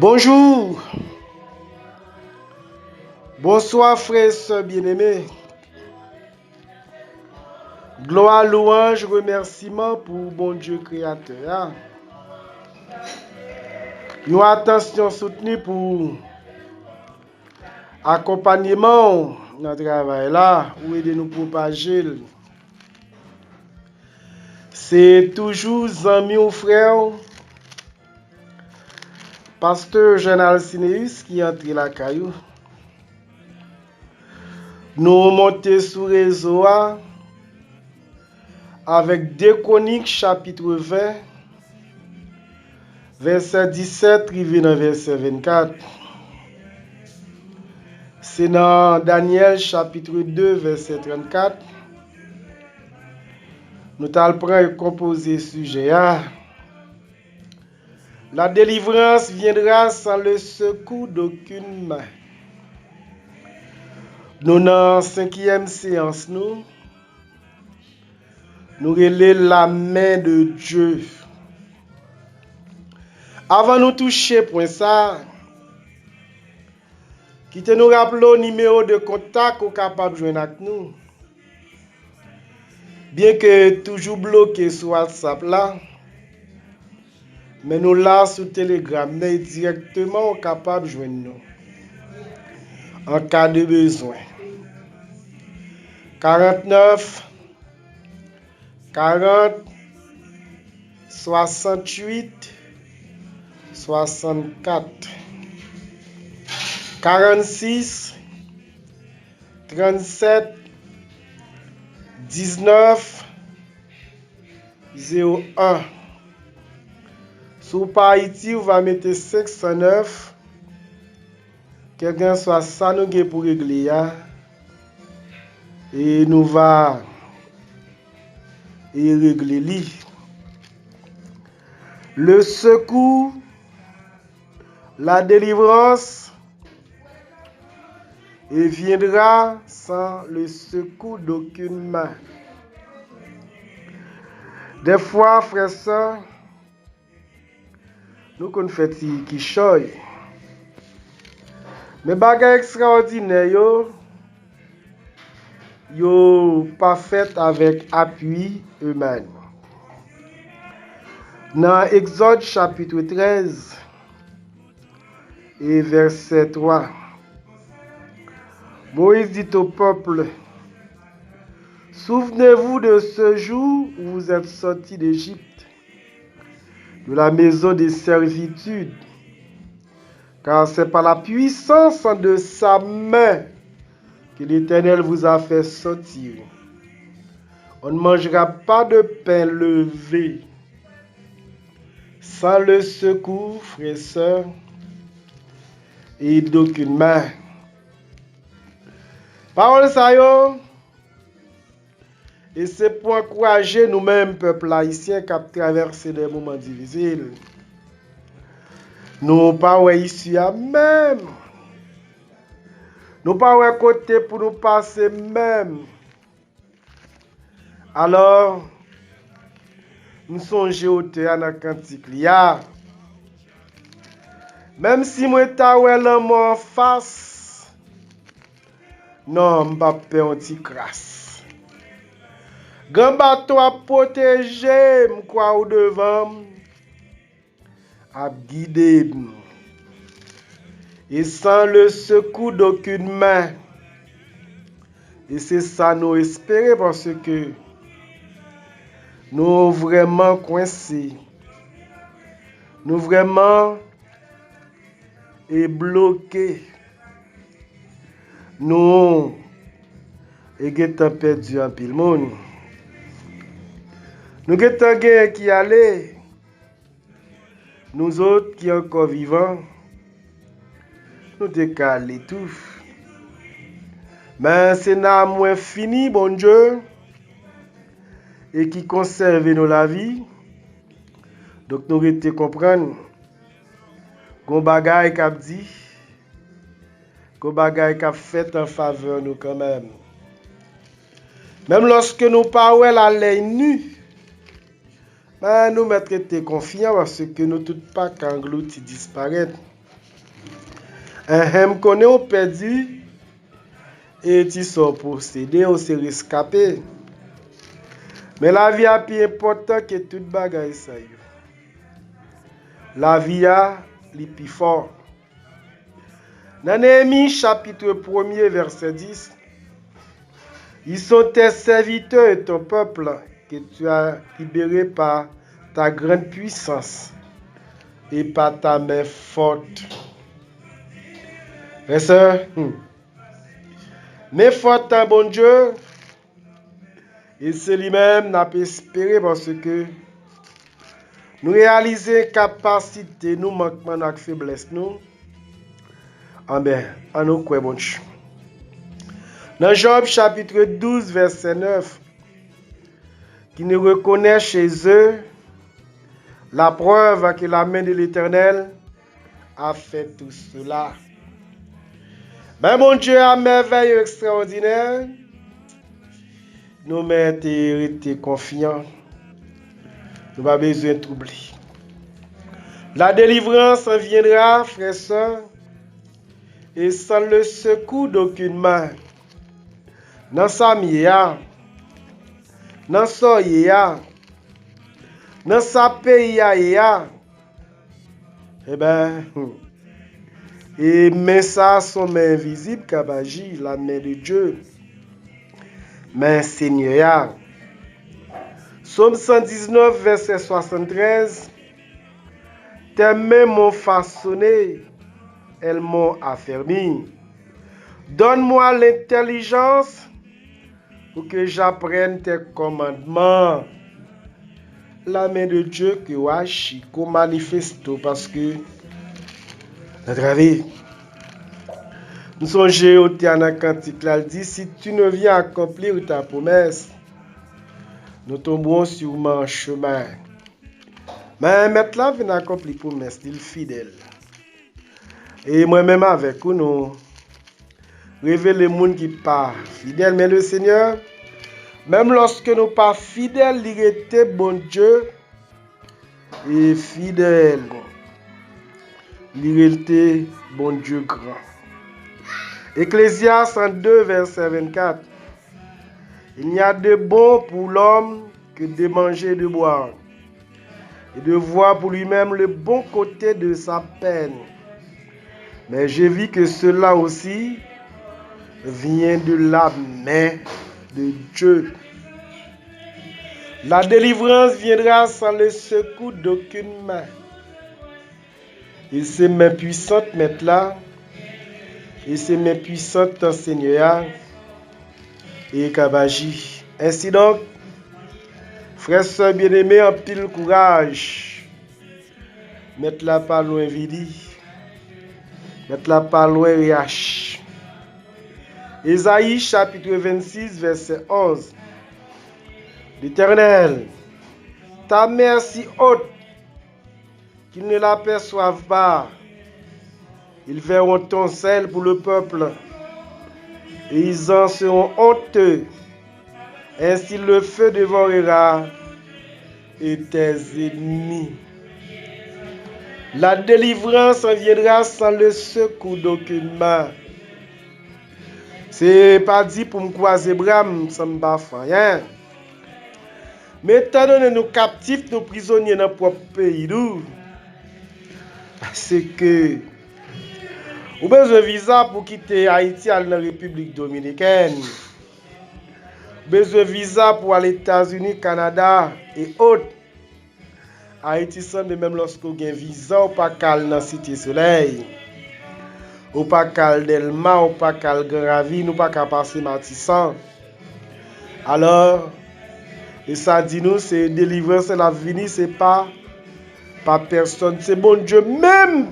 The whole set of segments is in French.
Bonjour, bonsoir frères et sœurs bien-aimés. Gloire, louange, remerciement pour bon Dieu créateur. Une attention soutenue pour accompagnement dans le travail là, ou aider nous propager. C'est toujours ami ou frère, pasteur Jean Alcineus qui entre la caillou. Nous montons sur le réseau avec 2 Chroniques chapitre 20, verset 17, arrivé dans verset 24. C'est dans Daniel chapitre 2, verset 34. Nous allons et composer sujet. La délivrance viendra sans le secours d'aucune main. Nous dans la 5e séance, nous relèvons la main de Dieu. Avant de nous toucher point ça, qui te nous rappelle le numéro de contact ou capable de joindre avec nous. Bien que toujours bloqué sur WhatsApp là, mais nous là sur Telegram, mais directement capable de joindre nous. En cas de besoin. 49 40 68 64 46 37 19 01. Sur Haïti, vous va mettre 509. Quelqu'un soit ça nous pour régler. Et nous va régler lui. Le secours, la délivrance, et viendra sans le secours d'aucune main. Des fois, frères et sœurs, nous qu'on fait qui choy. Mais bagay extraordinaire yo pas fait avec appui humain. Dans Exode chapitre 13 et verset 3, Moïse dit au peuple: souvenez-vous de ce jour où vous êtes sortis d'Égypte, de la maison des servitudes, car c'est par la puissance de sa main que l'Éternel vous a fait sortir. On ne mangera pas de pain levé sans le secours, frères et sœurs, et d'aucune main. Parole ça yo, et c'est pour encourager nous-mêmes, peuple haïtien, qui a traversé des moments difficiles. Nous pas ici à même. Nous pas côté pour nous passer même. Alors, nous songeons au théâtre dans cantique liya. Même si moi ta l'homme en face, non, m'pa peur anti crasse. Grand bateau à protéger, m'kwa ou devant, à guider. Et sans le secours d'aucune main. Et c'est ça nous espérer parce que nous vraiment coincés. Nous vraiment bloqués. Nous avons perdu un pile monde. Nous avons qui allait. Nous autres qui sommes encore vivants. Nous te calé tout. Mais c'est n'a moins fini, bon Dieu, et qui conserve nous la vie. Donc nous devons comprendre qu'on bagaille qu'a dit, qu'on bagaille qu'a fait en faveur nous quand même. Même lorsque nous parlons la l'œil nu, ben nous mettons confiants parce que nous tout pas qu'engloutis disparaître. Un connaît au perdu et tu sors possédé ou se rescapé. Mais la vie a plus important que toute bagaille ça. La vie a les plus fort. Dans Néhémie chapitre 1er verset 10, ils sont tes serviteurs et ton peuple que tu as libéré par ta grande puissance et par ta main forte. Frères et sœurs, mais forte un bon Dieu, et c'est lui-même n'a pas espéré parce que nous réalisons capacité, nous manquons notre faiblesse, nous. En nous quoi bon Dieu. Dans Job chapitre 12 verset 9, qui nous reconnaît chez eux la preuve que la main de l'Éternel a fait tout cela. Mon Dieu a merveille extraordinaire. Nous mettons été confiants. Nous n'avons pas besoin de troubler. La délivrance viendra, frères et sœurs, et sans le secours d'aucune main. Dans sa mia, dans sa yéa, dans sa pays, mais ça, sont mains invisibles, Kabaji, la main de Dieu. Mais Seigneur, Psaume 119, verset 73, tes mains m'ont façonné, elles m'ont affermi. Donne-moi l'intelligence pour que j'apprenne tes commandements. La main de Dieu que Washi manifeste parce que notre vie. Nous songeons au Tiana Cantique, là, dit si tu ne viens accomplir ta promesse, nous tomberons sûrement en chemin. Mais maintenant, vient accomplir la promesse, il est fidèle. Et moi-même avec vous, nous révélons le monde qui pas fidèle. Mais le Seigneur, même lorsque nous pas fidèles, il était bon Dieu et fidèle. Il était bon Dieu grand. Ecclésiaste 2, verset 24. Il n'y a de bon pour l'homme que de manger et de boire, et de voir pour lui-même le bon côté de sa peine. Mais j'ai vu que cela aussi vient de la main de Dieu. La délivrance viendra sans le secours d'aucune main. Et ces mains puissantes mettent là, et ces mains puissantes Seigneur et Kabaji. Ainsi donc, frères, sœurs bien-aimés, en pile courage. Mettre la pas loin Vidi. Mettre la pas loin Riach. Ésaïe chapitre 26, verset 11. L'Éternel, ta main si haute qu'ils ne l'aperçoivent pas. Ils verront ton sel pour le peuple et ils en seront honteux. Ainsi le feu dévorera et tes ennemis. La délivrance en viendra sans le secours d'aucune main. C'est pas dit pour me croiser bras, ça me bat rien. Mais étant donné nous captifs, nous prisonniers dans notre propre pays, c'est que vous avez besoin de visa pour quitter Haïti à la République dominicaine. Vous avez besoin de visa pour aller aux États-Unis, Canada et autres. Haïti semble même lorsque vous avez un visa, ou pas cal dans la Cité Soleil. Ou pas cal Delma, ou pas cal Gravine, ou pas qu'à passer Matissan. Alors, et ça dit nous, c'est délivrance, c'est la venue, c'est pas personne, c'est bon Dieu même.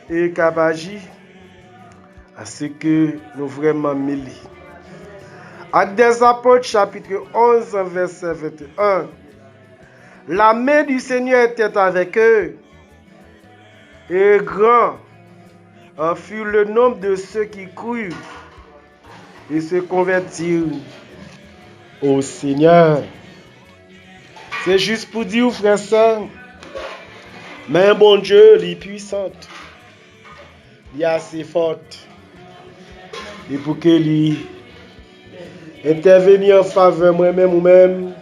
Et Kabaji, à ce que nous vraiment mêlés. Actes des Apôtres, chapitre 11, verset 21. La main du Seigneur était avec eux, et grand fut le nombre de ceux qui crurent et se convertirent au Seigneur. C'est juste pour dire, frères et sœurs, mais bon Dieu, il est puissant. est assez forte. Et pour qu'elle intervenir en faveur moi-même ou même,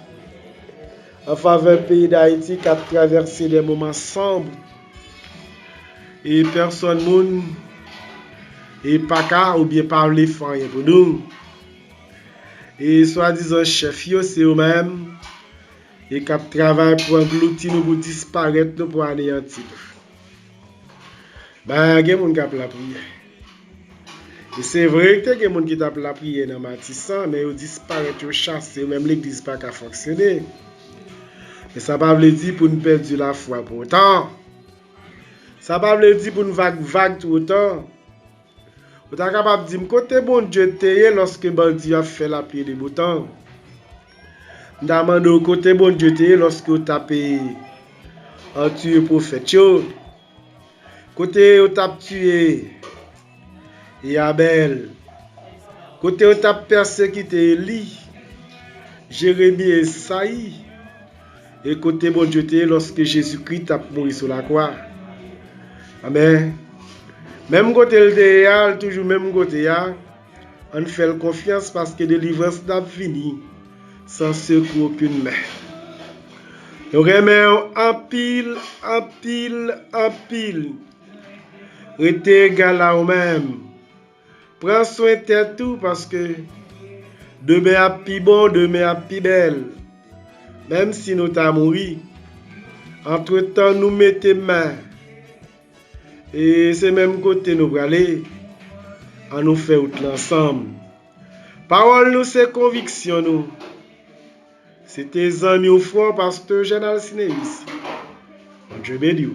en faveur du pays d'Haïti qui a traversé des moments sombres. Et personne moun et pas qu'à ou bien parler fort pour nous. Et soi-disant chef yo c'est eux-mêmes et qui travaillent pour engloutir nous, pour disparaître nous, pour anéantir. Ben, il y a des gens qui ont la prière. Et c'est vrai que il y a des gens qui ont la prière dans Matissan, mais ils disparaissent, ils chassent, même l'église pas qu'à fonctionner. Mais ça ne veut pas dire pour nous perdre la foi pour autant. Ça ne veut pas dire pour nous vague tout autant. Vous êtes capable de dire, côté bon Dieu t'ayé lorsque bandit a fait la prière de bouton. Nous demandons au côté bon Dieu t'ayé lorsque vous tapez en tuer prophète. Côté où tu as tué et Abel. Côté où tu as persécuté Élie, Jérémie et Saï. Et côté bon Dieu t'ayé lorsque Jésus-Christ a mouru sur la croix. Amen. Même côté le déal, toujours même côté ya, on fait confiance parce que délivrance n'a fini sans secours aucune main. Nous remettons en pile, en pile, en pile. Restez égal à vous-même. Prends soin de tout parce que demain a plus bon, demain a plus belle. Même si nous t'as mouru, entre-temps nous mettons main. Et c'est même côté nous aller, on nous fait tout ensemble. Parole nous, c'est conviction nous. C'était amis au front, pasteur Général Cinéis. Dieu béni.